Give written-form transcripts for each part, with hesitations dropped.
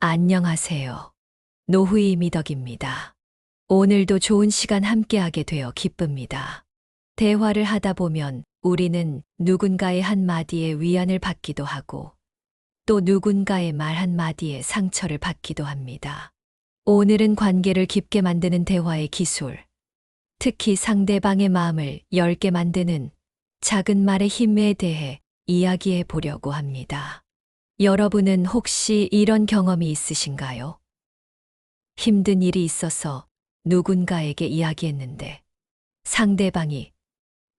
안녕하세요. 노후이 미덕입니다. 오늘도 좋은 시간 함께하게 되어 기쁩니다. 대화를 하다 보면 우리는 누군가의 한마디에 위안을 받기도 하고 또 누군가의 말 한마디에 상처를 받기도 합니다. 오늘은 관계를 깊게 만드는 대화의 기술, 특히 상대방의 마음을 엷게 만드는 작은 말의 힘에 대해 이야기해 보려고 합니다. 여러분은 혹시 이런 경험이 있으신가요? 힘든 일이 있어서 누군가에게 이야기했는데 상대방이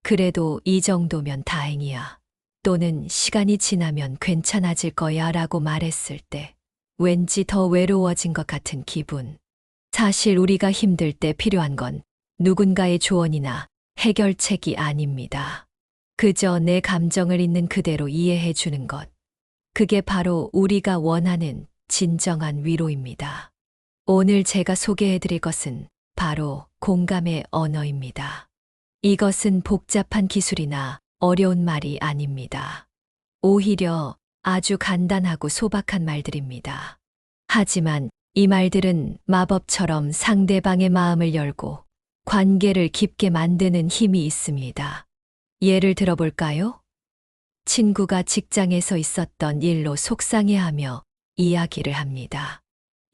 그래도 이 정도면 다행이야 또는 시간이 지나면 괜찮아질 거야 라고 말했을 때 왠지 더 외로워진 것 같은 기분. 사실 우리가 힘들 때 필요한 건 누군가의 조언이나 해결책이 아닙니다. 그저 내 감정을 있는 그대로 이해해 주는 것. 그게 바로 우리가 원하는 진정한 위로입니다. 오늘 제가 소개해 드릴 것은 바로 공감의 언어입니다. 이것은 복잡한 기술이나 어려운 말이 아닙니다. 오히려 아주 간단하고 소박한 말들입니다. 하지만 이 말들은 마법처럼 상대방의 마음을 열고 관계를 깊게 만드는 힘이 있습니다. 예를 들어볼까요? 친구가 직장에서 있었던 일로 속상해하며 이야기를 합니다.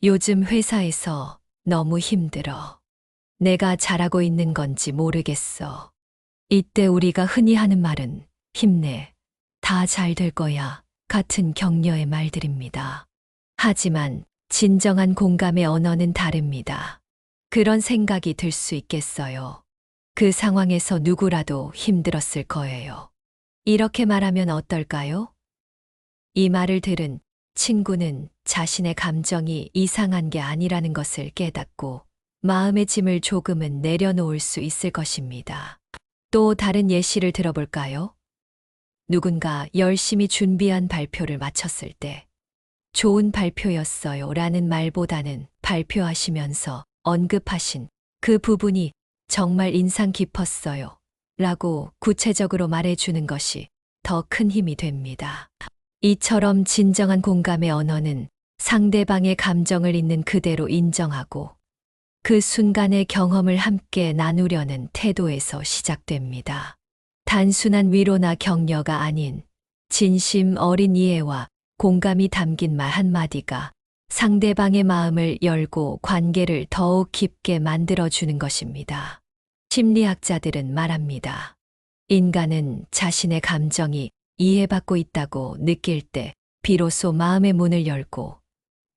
요즘 회사에서 너무 힘들어. 내가 잘하고 있는 건지 모르겠어. 이때 우리가 흔히 하는 말은 힘내, 다 잘 될 거야 같은 격려의 말들입니다. 하지만 진정한 공감의 언어는 다릅니다. 그런 생각이 들 수 있겠어요. 그 상황에서 누구라도 힘들었을 거예요. 이렇게 말하면 어떨까요? 이 말을 들은 친구는 자신의 감정이 이상한 게 아니라는 것을 깨닫고 마음의 짐을 조금은 내려놓을 수 있을 것입니다. 또 다른 예시를 들어볼까요? 누군가 열심히 준비한 발표를 마쳤을 때 좋은 발표였어요 라는 말보다는 발표하시면서 언급하신 그 부분이 정말 인상 깊었어요 라고 구체적으로 말해주는 것이 더 큰 힘이 됩니다. 이처럼 진정한 공감의 언어는 상대방의 감정을 있는 그대로 인정하고 그 순간의 경험을 함께 나누려는 태도에서 시작됩니다. 단순한 위로나 격려가 아닌 진심 어린 이해와 공감이 담긴 말 한마디가 상대방의 마음을 열고 관계를 더욱 깊게 만들어주는 것입니다. 심리학자들은 말합니다. 인간은 자신의 감정이 이해받고 있다고 느낄 때 비로소 마음의 문을 열고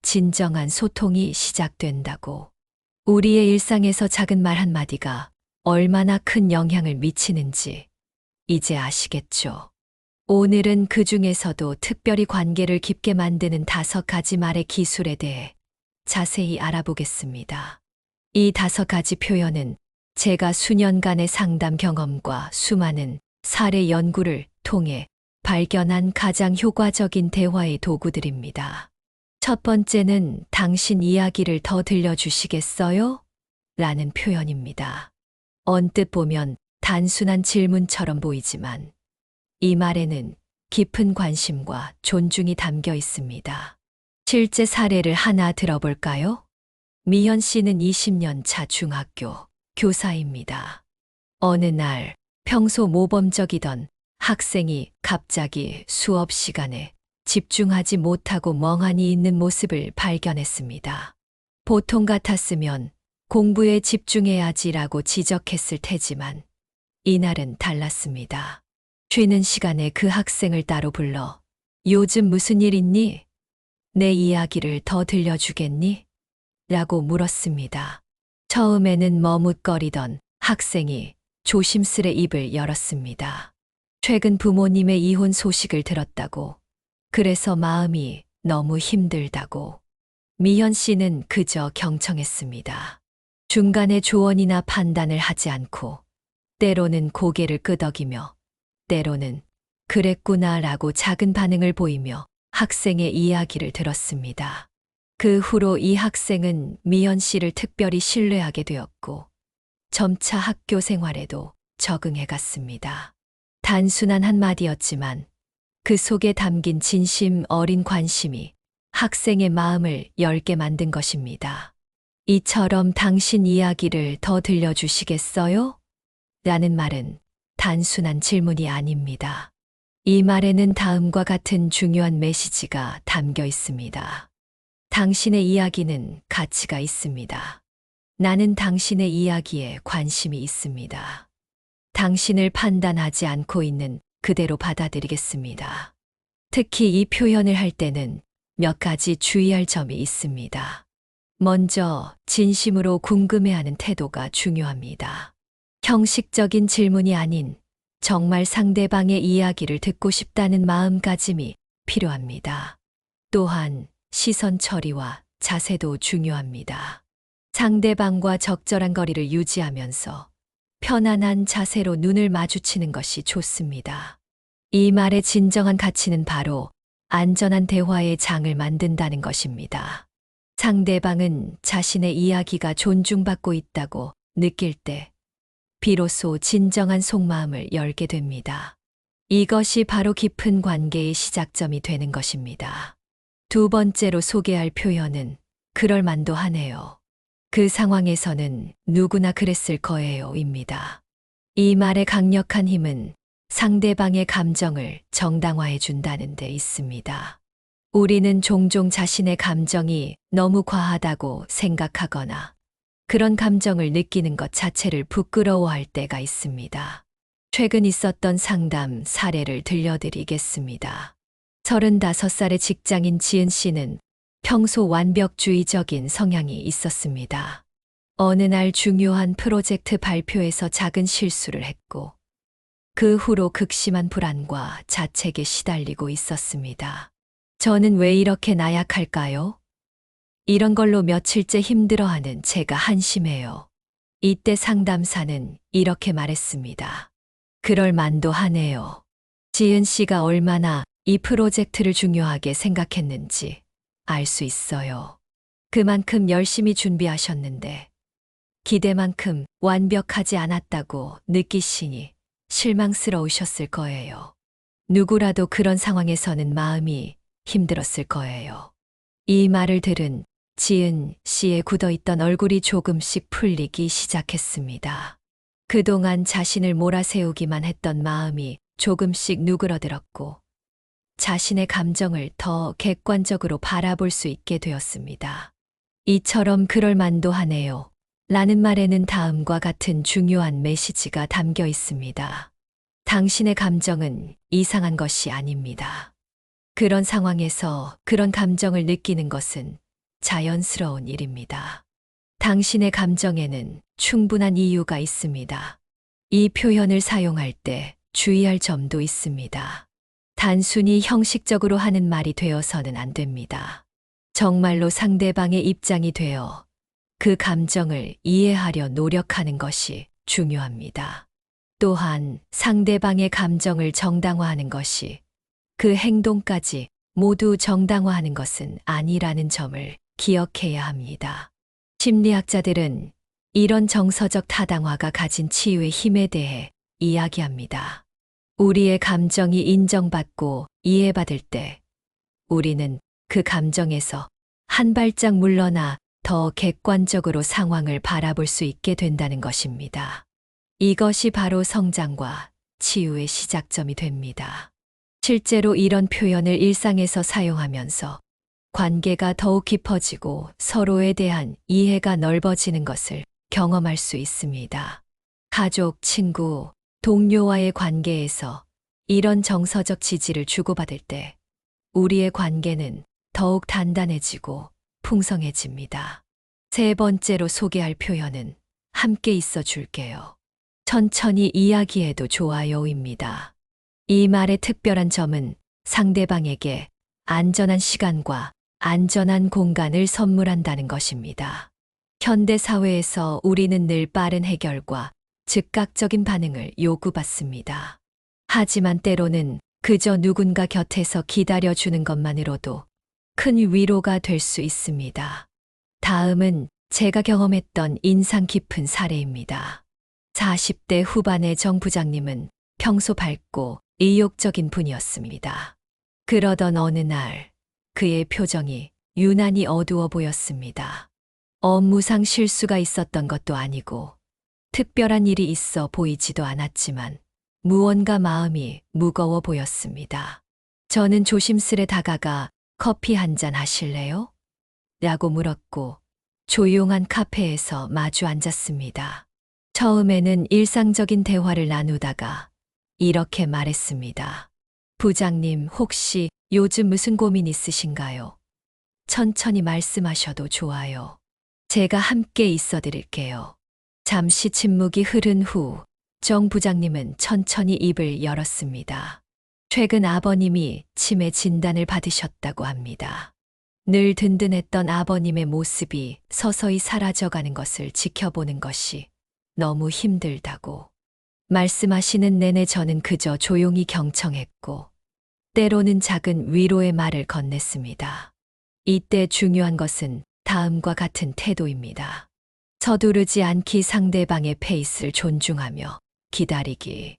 진정한 소통이 시작된다고. 우리의 일상에서 작은 말 한마디가 얼마나 큰 영향을 미치는지 이제 아시겠죠? 오늘은 그 중에서도 특별히 관계를 깊게 만드는 5가지 말의 기술에 대해 자세히 알아보겠습니다. 이 5가지 표현은 제가 수년간의 상담 경험과 수많은 사례 연구를 통해 발견한 가장 효과적인 대화의 도구들입니다. 첫 번째는 당신 이야기를 더 들려주시겠어요? 라는 표현입니다. 언뜻 보면 단순한 질문처럼 보이지만 이 말에는 깊은 관심과 존중이 담겨 있습니다. 실제 사례를 하나 들어볼까요? 미현 씨는 20년 차 중학교 교사입니다. 어느 날 평소 모범적이던 학생이 갑자기 수업 시간에 집중하지 못하고 멍하니 있는 모습을 발견했습니다. 보통 같았으면 공부에 집중해야지라고 지적했을 테지만 이날은 달랐습니다. 쉬는 시간에 그 학생을 따로 불러 요즘 무슨 일 있니? 내 이야기를 더 들려주겠니? 라고 물었습니다. 처음에는 머뭇거리던 학생이 조심스레 입을 열었습니다. 최근 부모님의 이혼 소식을 들었다고. 그래서 마음이 너무 힘들다고. 미현 씨는 그저 경청했습니다. 중간에 조언이나 판단을 하지 않고 때로는 고개를 끄덕이며 때로는 그랬구나라고 작은 반응을 보이며 학생의 이야기를 들었습니다. 그 후로 이 학생은 미연 씨를 특별히 신뢰하게 되었고 점차 학교 생활에도 적응해 갔습니다. 단순한 한마디였지만 그 속에 담긴 진심 어린 관심이 학생의 마음을 열게 만든 것입니다. 이처럼 당신 이야기를 더 들려주시겠어요? 라는 말은 단순한 질문이 아닙니다. 이 말에는 다음과 같은 중요한 메시지가 담겨 있습니다. 당신의 이야기는 가치가 있습니다. 나는 당신의 이야기에 관심이 있습니다. 당신을 판단하지 않고 있는 그대로 받아들이겠습니다. 특히 이 표현을 할 때는 몇 가지 주의할 점이 있습니다. 먼저 진심으로 궁금해하는 태도가 중요합니다. 형식적인 질문이 아닌 정말 상대방의 이야기를 듣고 싶다는 마음가짐이 필요합니다. 또한 시선 처리와 자세도 중요합니다. 상대방과 적절한 거리를 유지하면서 편안한 자세로 눈을 마주치는 것이 좋습니다. 이 말의 진정한 가치는 바로 안전한 대화의 장을 만든다는 것입니다. 상대방은 자신의 이야기가 존중받고 있다고 느낄 때 비로소 진정한 속마음을 열게 됩니다. 이것이 바로 깊은 관계의 시작점이 되는 것입니다. 두 번째로 소개할 표현은 그럴 만도 하네요. 그 상황에서는 누구나 그랬을 거예요,입니다. 이 말의 강력한 힘은 상대방의 감정을 정당화해 준다는 데 있습니다. 우리는 종종 자신의 감정이 너무 과하다고 생각하거나 그런 감정을 느끼는 것 자체를 부끄러워할 때가 있습니다. 최근 있었던 상담 사례를 들려드리겠습니다. 35살의 직장인 지은 씨는 평소 완벽주의적인 성향이 있었습니다. 어느 날 중요한 프로젝트 발표에서 작은 실수를 했고, 그 후로 극심한 불안과 자책에 시달리고 있었습니다. 저는 왜 이렇게 나약할까요? 이런 걸로 며칠째 힘들어하는 제가 한심해요. 이때 상담사는 이렇게 말했습니다. 그럴 만도 하네요. 지은 씨가 얼마나 이 프로젝트를 중요하게 생각했는지 알 수 있어요. 그만큼 열심히 준비하셨는데 기대만큼 완벽하지 않았다고 느끼시니 실망스러우셨을 거예요. 누구라도 그런 상황에서는 마음이 힘들었을 거예요. 이 말을 들은 지은 씨의 굳어있던 얼굴이 조금씩 풀리기 시작했습니다. 그동안 자신을 몰아세우기만 했던 마음이 조금씩 누그러들었고 자신의 감정을 더 객관적으로 바라볼 수 있게 되었습니다. 이처럼 그럴 만도 하네요. 라는 말에는 다음과 같은 중요한 메시지가 담겨 있습니다. 당신의 감정은 이상한 것이 아닙니다. 그런 상황에서 그런 감정을 느끼는 것은 자연스러운 일입니다. 당신의 감정에는 충분한 이유가 있습니다. 이 표현을 사용할 때 주의할 점도 있습니다. 단순히 형식적으로 하는 말이 되어서는 안 됩니다. 정말로 상대방의 입장이 되어 그 감정을 이해하려 노력하는 것이 중요합니다. 또한 상대방의 감정을 정당화하는 것이 그 행동까지 모두 정당화하는 것은 아니라는 점을 기억해야 합니다. 심리학자들은 이런 정서적 타당화가 가진 치유의 힘에 대해 이야기합니다. 우리의 감정이 인정받고 이해받을 때 우리는 그 감정에서 한 발짝 물러나 더 객관적으로 상황을 바라볼 수 있게 된다는 것입니다. 이것이 바로 성장과 치유의 시작점이 됩니다. 실제로 이런 표현을 일상에서 사용하면서 관계가 더욱 깊어지고 서로에 대한 이해가 넓어지는 것을 경험할 수 있습니다. 가족, 친구, 동료와의 관계에서 이런 정서적 지지를 주고받을 때 우리의 관계는 더욱 단단해지고 풍성해집니다. 세 번째로 소개할 표현은 함께 있어 줄게요. 천천히 이야기해도 좋아요입니다. 이 말의 특별한 점은 상대방에게 안전한 시간과 안전한 공간을 선물한다는 것입니다. 현대 사회에서 우리는 늘 빠른 해결과 즉각적인 반응을 요구받습니다. 하지만 때로는 그저 누군가 곁에서 기다려주는 것만으로도 큰 위로가 될 수 있습니다. 다음은 제가 경험했던 인상 깊은 사례입니다. 40대 후반의 정 부장님은 평소 밝고 의욕적인 분이었습니다. 그러던 어느 날 그의 표정이 유난히 어두워 보였습니다. 업무상 실수가 있었던 것도 아니고 특별한 일이 있어 보이지도 않았지만 무언가 마음이 무거워 보였습니다. 저는 조심스레 다가가 커피 한 잔 하실래요? 라고 물었고 조용한 카페에서 마주 앉았습니다. 처음에는 일상적인 대화를 나누다가 이렇게 말했습니다. 부장님, 혹시 요즘 무슨 고민 있으신가요? 천천히 말씀하셔도 좋아요. 제가 함께 있어 드릴게요. 잠시 침묵이 흐른 후 정 부장님은 천천히 입을 열었습니다. 최근 아버님이 치매 진단을 받으셨다고 합니다. 늘 든든했던 아버님의 모습이 서서히 사라져가는 것을 지켜보는 것이 너무 힘들다고. 말씀하시는 내내 저는 그저 조용히 경청했고 때로는 작은 위로의 말을 건넸습니다. 이때 중요한 것은 다음과 같은 태도입니다. 서두르지 않기, 상대방의 페이스를 존중하며 기다리기.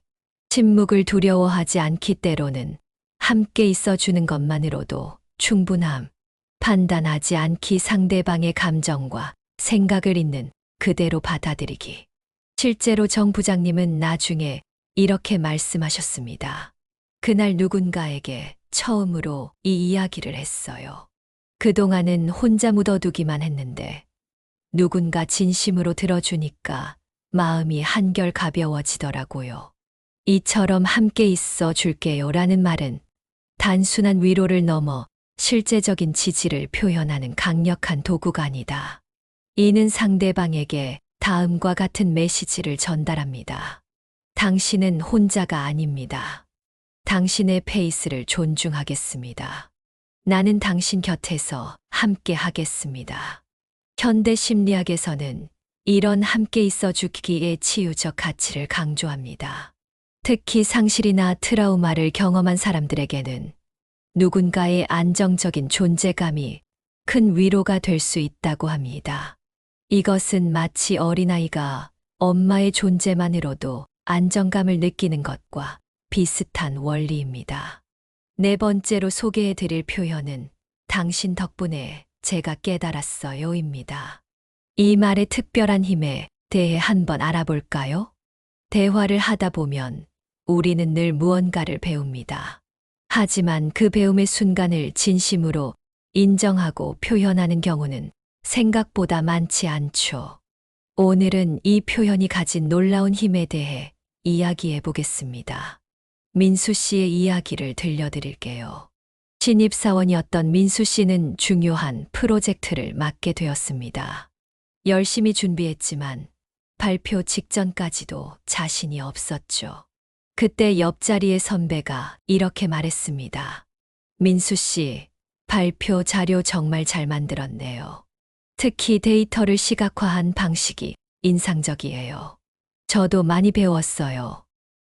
침묵을 두려워하지 않기, 때로는 함께 있어주는 것만으로도 충분함. 판단하지 않기, 상대방의 감정과 생각을 있는 그대로 받아들이기. 실제로 정 부장님은 나중에 이렇게 말씀하셨습니다. 그날 누군가에게 처음으로 이 이야기를 했어요. 그동안은 혼자 묻어두기만 했는데 누군가 진심으로 들어주니까 마음이 한결 가벼워지더라고요. 이처럼 함께 있어 줄게요 라는 말은 단순한 위로를 넘어 실제적인 지지를 표현하는 강력한 도구가 아니다. 이는 상대방에게 다음과 같은 메시지를 전달합니다. 당신은 혼자가 아닙니다. 당신의 페이스를 존중하겠습니다. 나는 당신 곁에서 함께 하겠습니다. 현대 심리학에서는 이런 함께 있어주기의 치유적 가치를 강조합니다. 특히 상실이나 트라우마를 경험한 사람들에게는 누군가의 안정적인 존재감이 큰 위로가 될 수 있다고 합니다. 이것은 마치 어린아이가 엄마의 존재만으로도 안정감을 느끼는 것과 비슷한 원리입니다. 네 번째로 소개해 드릴 표현은 당신 덕분에 제가 깨달았어요입니다. 이 말의 특별한 힘에 대해 한번 알아볼까요? 대화를 하다 보면 우리는 늘 무언가를 배웁니다. 하지만 그 배움의 순간을 진심으로 인정하고 표현하는 경우는 생각보다 많지 않죠. 오늘은 이 표현이 가진 놀라운 힘에 대해 이야기해 보겠습니다. 민수 씨의 이야기를 들려드릴게요. 신입사원이었던 민수 씨는 중요한 프로젝트를 맡게 되었습니다. 열심히 준비했지만 발표 직전까지도 자신이 없었죠. 그때 옆자리의 선배가 이렇게 말했습니다. 민수 씨, 발표 자료 정말 잘 만들었네요. 특히 데이터를 시각화한 방식이 인상적이에요. 저도 많이 배웠어요.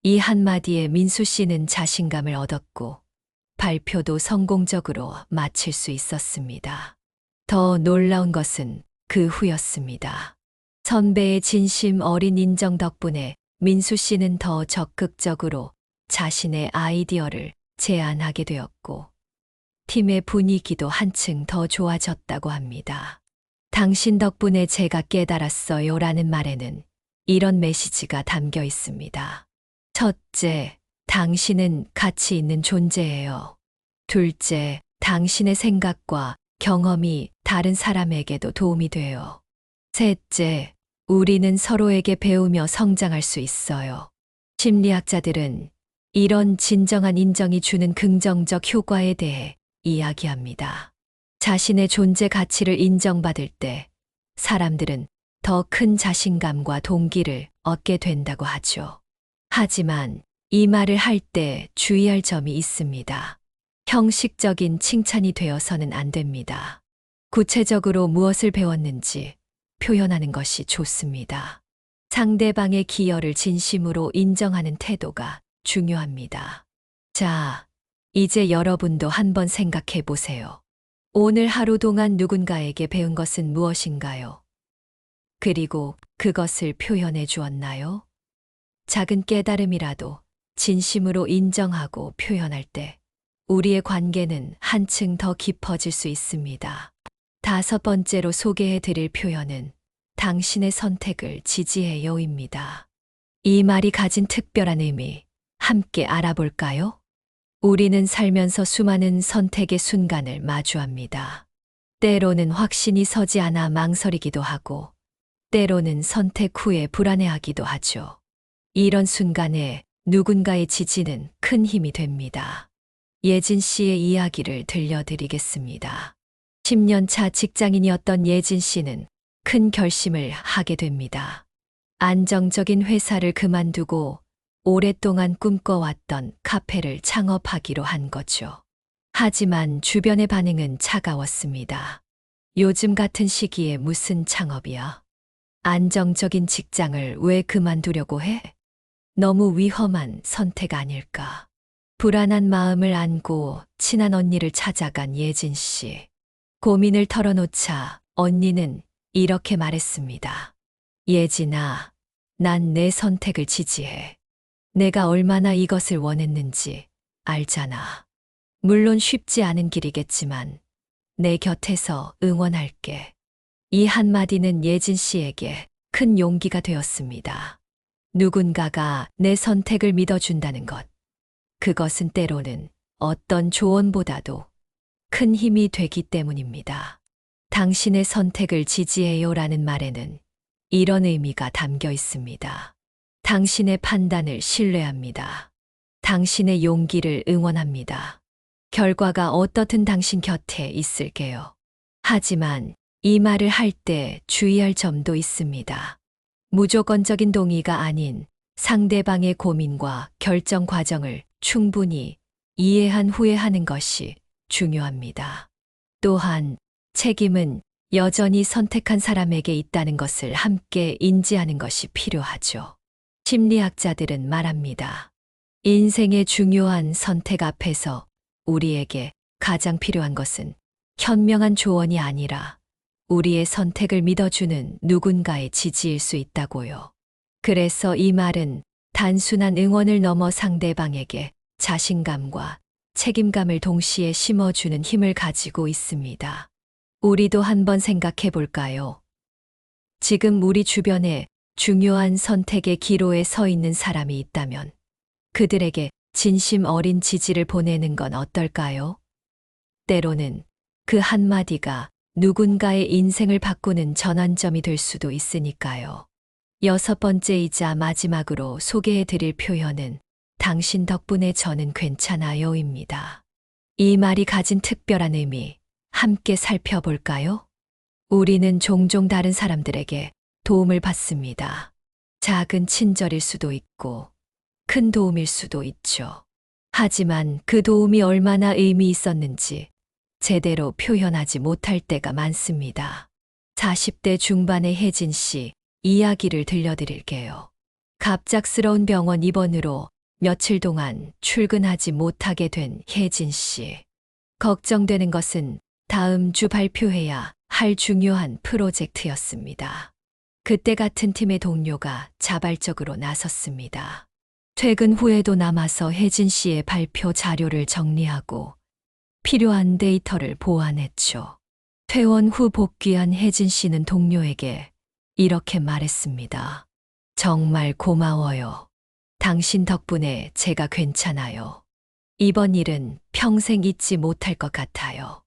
이 한마디에 민수 씨는 자신감을 얻었고 발표도 성공적으로 마칠 수 있었습니다. 더 놀라운 것은 그 후였습니다. 선배의 진심 어린 인정 덕분에 민수 씨는 더 적극적으로 자신의 아이디어를 제안하게 되었고 팀의 분위기도 한층 더 좋아졌다고 합니다. 당신 덕분에 제가 깨달았어요 라는 말에는 이런 메시지가 담겨 있습니다. 첫째, 당신은 가치 있는 존재예요. 둘째, 당신의 생각과 경험이 다른 사람에게도 도움이 돼요. 셋째, 우리는 서로에게 배우며 성장할 수 있어요. 심리학자들은 이런 진정한 인정이 주는 긍정적 효과에 대해 이야기합니다. 자신의 존재 가치를 인정받을 때 사람들은 더 큰 자신감과 동기를 얻게 된다고 하죠. 하지만 이 말을 할 때 주의할 점이 있습니다. 형식적인 칭찬이 되어서는 안 됩니다. 구체적으로 무엇을 배웠는지 표현하는 것이 좋습니다. 상대방의 기여를 진심으로 인정하는 태도가 중요합니다. 자, 이제 여러분도 한번 생각해 보세요. 오늘 하루 동안 누군가에게 배운 것은 무엇인가요? 그리고 그것을 표현해 주었나요? 작은 깨달음이라도 진심으로 인정하고 표현할 때 우리의 관계는 한층 더 깊어질 수 있습니다. 다섯 번째로 소개해 드릴 표현은 당신의 선택을 지지해요입니다. 이 말이 가진 특별한 의미, 함께 알아볼까요? 우리는 살면서 수많은 선택의 순간을 마주합니다. 때로는 확신이 서지 않아 망설이기도 하고, 때로는 선택 후에 불안해하기도 하죠. 이런 순간에 누군가의 지지는 큰 힘이 됩니다. 예진 씨의 이야기를 들려드리겠습니다. 10년 차 직장인이었던 예진 씨는 큰 결심을 하게 됩니다. 안정적인 회사를 그만두고 오랫동안 꿈꿔왔던 카페를 창업하기로 한 거죠. 하지만 주변의 반응은 차가웠습니다. 요즘 같은 시기에 무슨 창업이야? 안정적인 직장을 왜 그만두려고 해? 너무 위험한 선택 아닐까? 불안한 마음을 안고 친한 언니를 찾아간 예진 씨. 고민을 털어놓자 언니는 이렇게 말했습니다. 예진아, 난 내 선택을 지지해. 내가 얼마나 이것을 원했는지 알잖아. 물론 쉽지 않은 길이겠지만 내 곁에서 응원할게. 이 한마디는 예진 씨에게 큰 용기가 되었습니다. 누군가가 내 선택을 믿어준다는 것. 그것은 때로는 어떤 조언보다도 큰 힘이 되기 때문입니다. 당신의 선택을 지지해요라는 말에는 이런 의미가 담겨 있습니다. 당신의 판단을 신뢰합니다. 당신의 용기를 응원합니다. 결과가 어떻든 당신 곁에 있을게요. 하지만 이 말을 할 때 주의할 점도 있습니다. 무조건적인 동의가 아닌 상대방의 고민과 결정 과정을 충분히 이해한 후에 하는 것이 중요합니다. 또한 책임은 여전히 선택한 사람에게 있다는 것을 함께 인지하는 것이 필요하죠. 심리학자들은 말합니다. 인생의 중요한 선택 앞에서 우리에게 가장 필요한 것은 현명한 조언이 아니라 우리의 선택을 믿어주는 누군가의 지지일 수 있다고요. 그래서 이 말은 단순한 응원을 넘어 상대방에게 자신감과 책임감을 동시에 심어주는 힘을 가지고 있습니다. 우리도 한번 생각해 볼까요? 지금 우리 주변에 중요한 선택의 기로에 서 있는 사람이 있다면 그들에게 진심 어린 지지를 보내는 건 어떨까요? 때로는 그 한마디가 누군가의 인생을 바꾸는 전환점이 될 수도 있으니까요. 여섯 번째이자 마지막으로 소개해 드릴 표현은 당신 덕분에 저는 괜찮아요입니다. 이 말이 가진 특별한 의미, 함께 살펴볼까요? 우리는 종종 다른 사람들에게 도움을 받습니다. 작은 친절일 수도 있고, 큰 도움일 수도 있죠. 하지만 그 도움이 얼마나 의미 있었는지 제대로 표현하지 못할 때가 많습니다. 40대 중반의 혜진 씨 이야기를 들려드릴게요. 갑작스러운 병원 입원으로 며칠 동안 출근하지 못하게 된 혜진 씨. 걱정되는 것은 다음 주 발표해야 할 중요한 프로젝트였습니다. 그때 같은 팀의 동료가 자발적으로 나섰습니다. 퇴근 후에도 남아서 혜진 씨의 발표 자료를 정리하고 필요한 데이터를 보완했죠. 퇴원 후 복귀한 혜진 씨는 동료에게 이렇게 말했습니다. 정말 고마워요. 당신 덕분에 제가 괜찮아요. 이번 일은 평생 잊지 못할 것 같아요.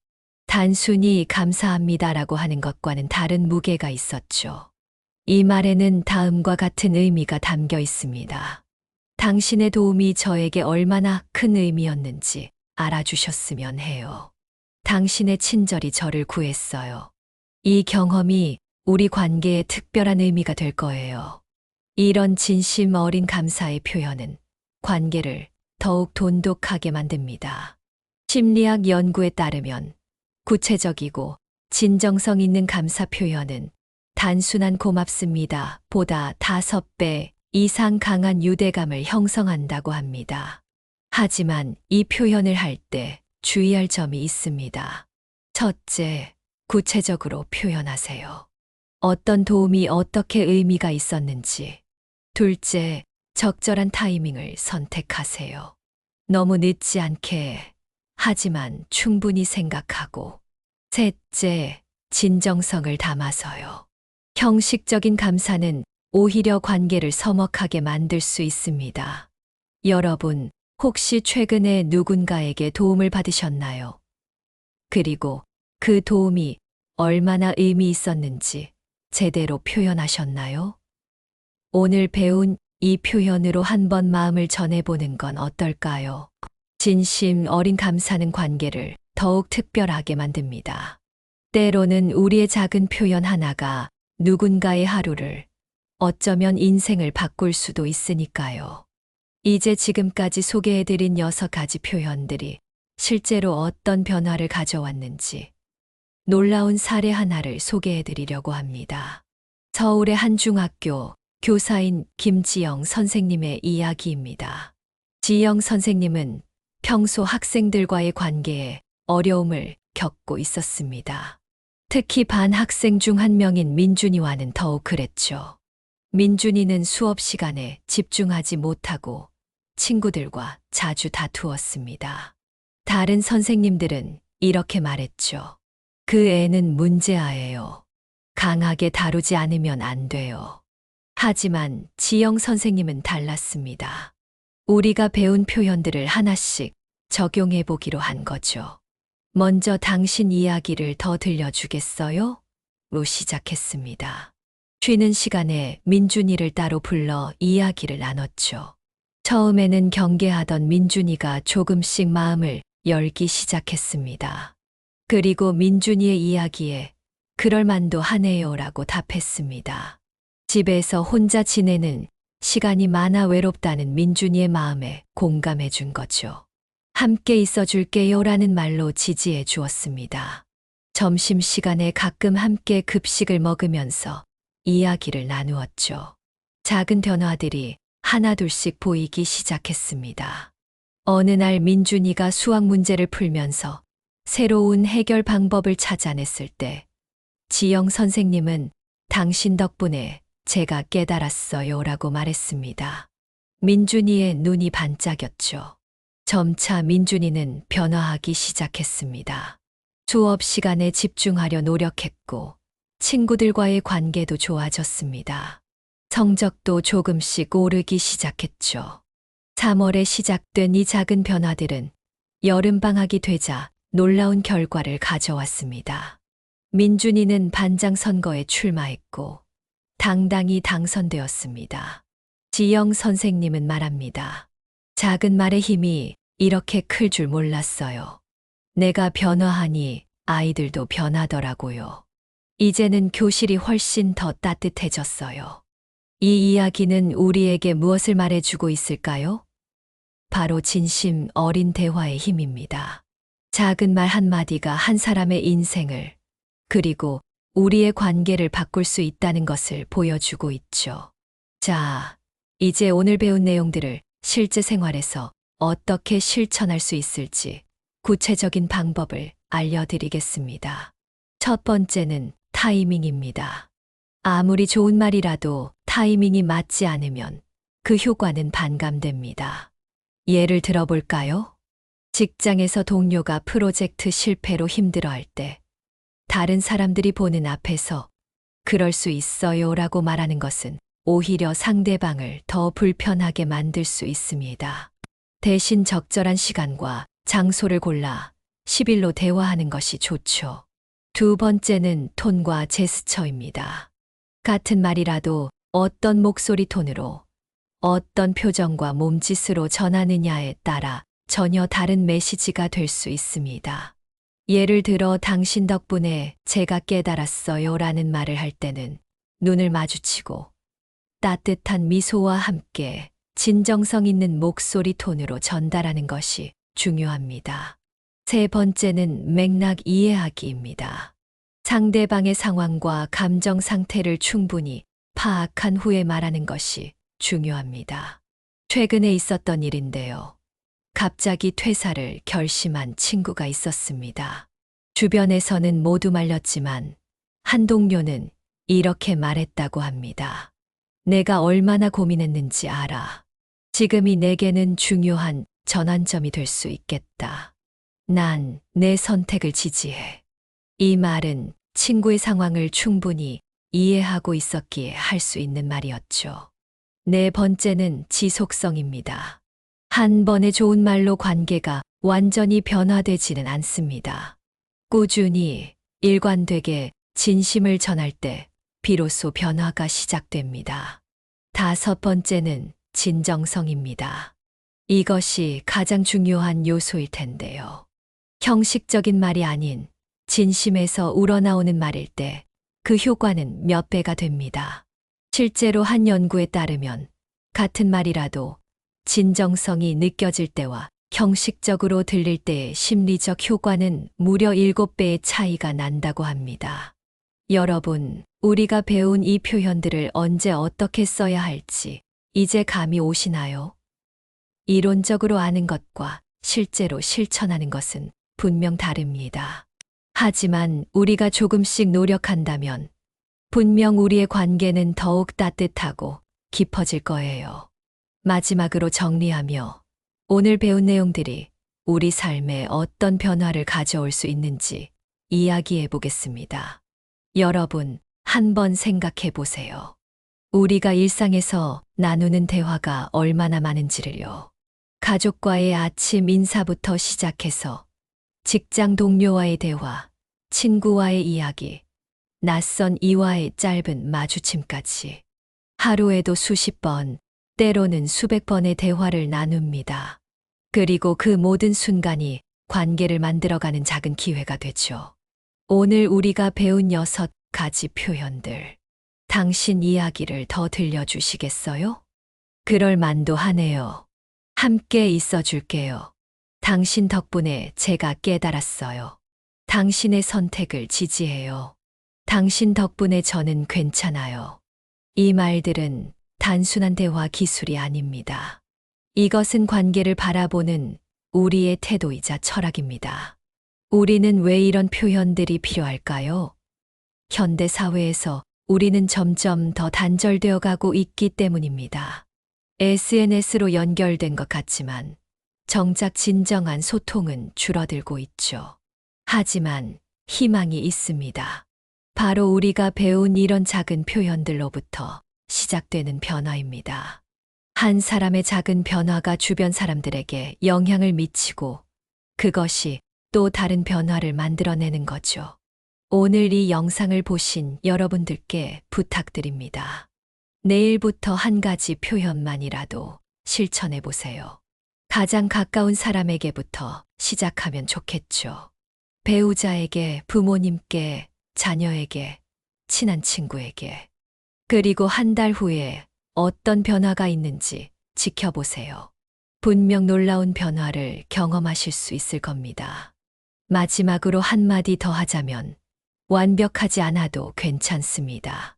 단순히 감사합니다라고 하는 것과는 다른 무게가 있었죠. 이 말에는 다음과 같은 의미가 담겨 있습니다. 당신의 도움이 저에게 얼마나 큰 의미였는지 알아주셨으면 해요. 당신의 친절이 저를 구했어요. 이 경험이 우리 관계에 특별한 의미가 될 거예요. 이런 진심 어린 감사의 표현은 관계를 더욱 돈독하게 만듭니다. 심리학 연구에 따르면 구체적이고 진정성 있는 감사 표현은 단순한 고맙습니다 보다 5배 이상 강한 유대감을 형성한다고 합니다. 하지만 이 표현을 할 때 주의할 점이 있습니다. 첫째, 구체적으로 표현하세요. 어떤 도움이 어떻게 의미가 있었는지. 둘째, 적절한 타이밍을 선택하세요. 너무 늦지 않게 하지만 충분히 생각하고. 셋째, 진정성을 담아서요. 형식적인 감사는 오히려 관계를 서먹하게 만들 수 있습니다. 여러분, 혹시 최근에 누군가에게 도움을 받으셨나요? 그리고 그 도움이 얼마나 의미 있었는지 제대로 표현하셨나요? 오늘 배운 이 표현으로 한번 마음을 전해보는 건 어떨까요? 진심 어린 감사는 관계를 더욱 특별하게 만듭니다. 때로는 우리의 작은 표현 하나가 누군가의 하루를, 어쩌면 인생을 바꿀 수도 있으니까요. 이제 지금까지 소개해드린 6가지 표현들이 실제로 어떤 변화를 가져왔는지 놀라운 사례 하나를 소개해드리려고 합니다. 서울의 한 중학교 교사인 김지영 선생님의 이야기입니다. 지영 선생님은 평소 학생들과의 관계에 어려움을 겪고 있었습니다. 특히 반 학생 중 한 명인 민준이와는 더욱 그랬죠. 민준이는 수업 시간에 집중하지 못하고 친구들과 자주 다투었습니다. 다른 선생님들은 이렇게 말했죠. 그 애는 문제아예요. 강하게 다루지 않으면 안 돼요. 하지만 지영 선생님은 달랐습니다. 우리가 배운 표현들을 하나씩 적용해 보기로 한 거죠. 먼저 당신 이야기를 더 들려주겠어요? 로 시작했습니다. 쉬는 시간에 민준이를 따로 불러 이야기를 나눴죠. 처음에는 경계하던 민준이가 조금씩 마음을 열기 시작했습니다. 그리고 민준이의 이야기에 그럴 만도 하네요라고 답했습니다. 집에서 혼자 지내는 시간이 많아 외롭다는 민준이의 마음에 공감해 준 거죠. 함께 있어 줄게요라는 말로 지지해 주었습니다. 점심시간에 가끔 함께 급식을 먹으면서 이야기를 나누었죠. 작은 변화들이 하나둘씩 보이기 시작했습니다. 어느 날 민준이가 수학 문제를 풀면서 새로운 해결 방법을 찾아냈을 때 지영 선생님은 당신 덕분에 제가 깨달았어요 라고 말했습니다. 민준이의 눈이 반짝였죠. 점차 민준이는 변화하기 시작했습니다. 수업 시간에 집중하려 노력했고 친구들과의 관계도 좋아졌습니다. 성적도 조금씩 오르기 시작했죠. 3월에 시작된 이 작은 변화들은 여름방학이 되자 놀라운 결과를 가져왔습니다. 민준이는 반장 선거에 출마했고 당당히 당선되었습니다. 지영 선생님은 말합니다. 작은 말의 힘이 이렇게 클 줄 몰랐어요. 내가 변화하니 아이들도 변하더라고요. 이제는 교실이 훨씬 더 따뜻해졌어요. 이 이야기는 우리에게 무엇을 말해주고 있을까요? 바로 진심 어린 대화의 힘입니다. 작은 말 한마디가 한 사람의 인생을, 그리고 우리의 관계를 바꿀 수 있다는 것을 보여주고 있죠. 자, 이제 오늘 배운 내용들을 실제 생활에서 어떻게 실천할 수 있을지 구체적인 방법을 알려드리겠습니다. 첫 번째는 타이밍입니다. 아무리 좋은 말이라도 타이밍이 맞지 않으면 그 효과는 반감됩니다. 예를 들어볼까요? 직장에서 동료가 프로젝트 실패로 힘들어할 때 다른 사람들이 보는 앞에서 그럴 수 있어요 라고 말하는 것은 오히려 상대방을 더 불편하게 만들 수 있습니다. 대신 적절한 시간과 장소를 골라 10일로 대화하는 것이 좋죠. 두 번째는 톤과 제스처입니다. 같은 말이라도 어떤 목소리 톤으로, 어떤 표정과 몸짓으로 전하느냐에 따라 전혀 다른 메시지가 될 수 있습니다. 예를 들어 당신 덕분에 제가 깨달았어요 라는 말을 할 때는 눈을 마주치고 따뜻한 미소와 함께 진정성 있는 목소리 톤으로 전달하는 것이 중요합니다. 세 번째는 맥락 이해하기입니다. 상대방의 상황과 감정 상태를 충분히 파악한 후에 말하는 것이 중요합니다. 최근에 있었던 일인데요. 갑자기 퇴사를 결심한 친구가 있었습니다. 주변에서는 모두 말렸지만 한 동료는 이렇게 말했다고 합니다. 내가 얼마나 고민했는지 알아. 지금이 내게는 중요한 전환점이 될 수 있겠다. 난 내 선택을 지지해. 이 말은 친구의 상황을 충분히 이해하고 있었기에 할 수 있는 말이었죠. 네 번째는 지속성입니다. 한 번의 좋은 말로 관계가 완전히 변화되지는 않습니다. 꾸준히 일관되게 진심을 전할 때 비로소 변화가 시작됩니다. 다섯 번째는 진정성입니다. 이것이 가장 중요한 요소일 텐데요. 형식적인 말이 아닌 진심에서 우러나오는 말일 때 그 효과는 몇 배가 됩니다. 실제로 한 연구에 따르면 같은 말이라도 진정성이 느껴질 때와 형식적으로 들릴 때의 심리적 효과는 무려 7배의 차이가 난다고 합니다. 여러분, 우리가 배운 이 표현들을 언제 어떻게 써야 할지 이제 감이 오시나요? 이론적으로 아는 것과 실제로 실천하는 것은 분명 다릅니다. 하지만 우리가 조금씩 노력한다면 분명 우리의 관계는 더욱 따뜻하고 깊어질 거예요. 마지막으로 정리하며 오늘 배운 내용들이 우리 삶에 어떤 변화를 가져올 수 있는지 이야기해 보겠습니다. 여러분, 한번 생각해 보세요. 우리가 일상에서 나누는 대화가 얼마나 많은지를요. 가족과의 아침 인사부터 시작해서 직장 동료와의 대화, 친구와의 이야기, 낯선 이와의 짧은 마주침까지 하루에도 수십 번, 때로는 수백 번의 대화를 나눕니다. 그리고 그 모든 순간이 관계를 만들어가는 작은 기회가 되죠. 오늘 우리가 배운 6가지 표현들. 당신 이야기를 더 들려주시겠어요? 그럴 만도 하네요. 함께 있어 줄게요. 당신 덕분에 제가 깨달았어요. 당신의 선택을 지지해요. 당신 덕분에 저는 괜찮아요. 이 말들은 단순한 대화 기술이 아닙니다. 이것은 관계를 바라보는 우리의 태도이자 철학입니다. 우리는 왜 이런 표현들이 필요할까요? 현대 사회에서 우리는 점점 더 단절되어 가고 있기 때문입니다. SNS로 연결된 것 같지만 정작 진정한 소통은 줄어들고 있죠. 하지만 희망이 있습니다. 바로 우리가 배운 이런 작은 표현들로부터 시작되는 변화입니다. 한 사람의 작은 변화가 주변 사람들에게 영향을 미치고 그것이 또 다른 변화를 만들어내는 거죠. 오늘 이 영상을 보신 여러분들께 부탁드립니다. 내일부터 한 가지 표현만이라도 실천해 보세요. 가장 가까운 사람에게부터 시작하면 좋겠죠. 배우자에게, 부모님께, 자녀에게, 친한 친구에게. 그리고 한 달 후에 어떤 변화가 있는지 지켜보세요. 분명 놀라운 변화를 경험하실 수 있을 겁니다. 마지막으로 한마디 더 하자면 완벽하지 않아도 괜찮습니다.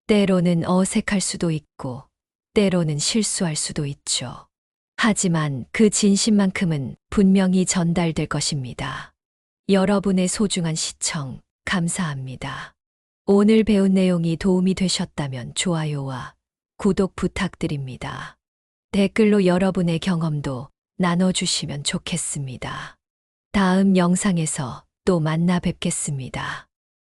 때로는 어색할 수도 있고 때로는 실수할 수도 있죠. 하지만 그 진심만큼은 분명히 전달될 것입니다. 여러분의 소중한 시청 감사합니다. 오늘 배운 내용이 도움이 되셨다면 좋아요와 구독 부탁드립니다. 댓글로 여러분의 경험도 나눠주시면 좋겠습니다. 다음 영상에서 또 만나 뵙겠습니다.